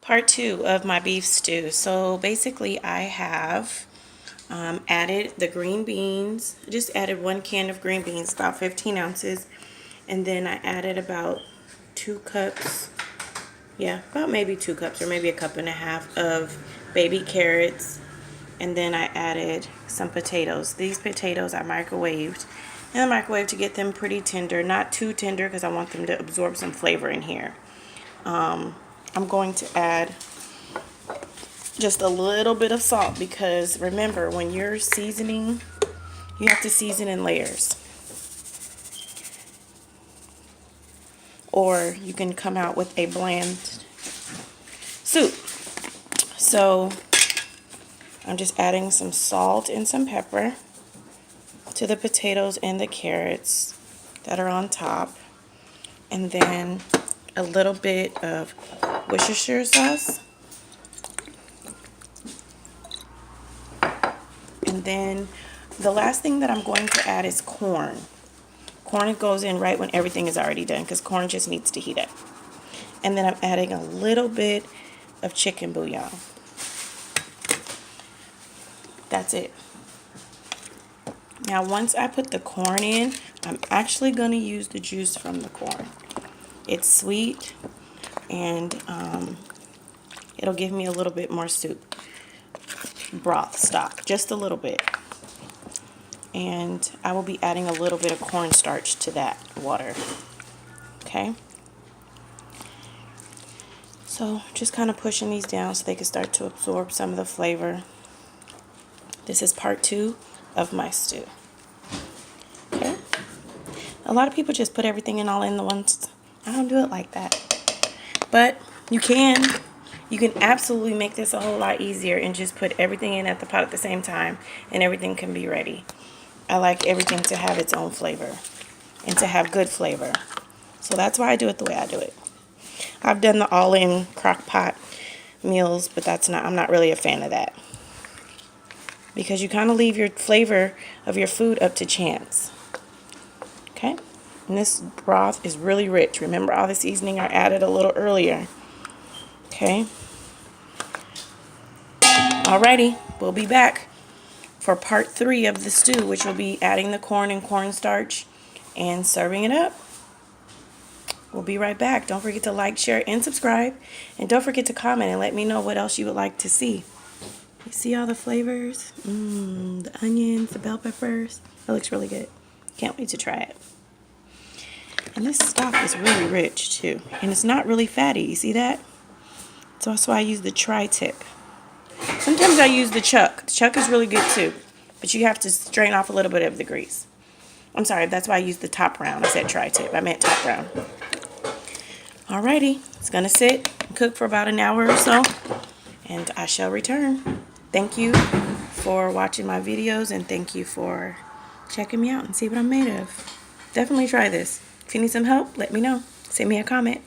Part two of my beef stew. So basically I have added the green beans. I just added 1 can of green beans, about 15 ounces. And then I added about 2 cups, yeah, about maybe 2 cups or maybe a cup and a half of baby carrots. And then I added some potatoes. These potatoes I microwaved in the microwave to get them pretty tender. Not too tender because I want them to absorb some flavor in here. I'm going to add just a little bit of salt because remember, when you're seasoning, you have to season in layers. Or you can come out with a bland soup. So I'm just adding some salt and some pepper to the potatoes and the carrots that are on top. And then a little bit of Worcestershire sauce. And then the last thing that I'm going to add is corn. Corn goes in right when everything is already done because corn just needs to heat up. And then I'm adding a little bit of chicken bouillon. That's it. Now once I put the corn in, I'm actually going to use the juice from the corn. It's sweet and it'll give me a little bit more soup. Broth stock, just a little bit. And I will be adding a little bit of cornstarch to that water. Okay? So just kind of pushing these down so they can start to absorb some of the flavor. This is part two of my stew. Okay? A lot of people just put everything in all in the ones. I don't do it like that. But you can. You can absolutely make this a whole lot easier and just put everything in at the pot at the same time and everything can be ready. I like everything to have its own flavor and to have good flavor. So that's why I do it the way I do it. I've done the all-in crock pot meals, but I'm not really a fan of that. Because you kind of leave your flavor of your food up to chance. Okay? And this broth is really rich. Remember, all the seasoning I added a little earlier. Okay? Alrighty, we'll be back for part three of the stew, which will be adding the corn and cornstarch and serving it up. We'll be right back. Don't forget to like, share, and subscribe. And don't forget to comment and let me know what else you would like to see. You see all the flavors? The onions, the bell peppers. That looks really good. Can't wait to try it. And this stock is really rich too. And it's not really fatty. You see that? So that's why I use the tri-tip. Sometimes I use the chuck. The chuck is really good too. But you have to strain off a little bit of the grease. I'm sorry, that's why I use the top round. I said tri-tip. I meant top round. Alrighty. It's going to sit and cook for about an hour or so. And I shall return. Thank you for watching my videos. And thank you for checking me out and see what I'm made of. Definitely try this. If you need some help, let me know. Send me a comment.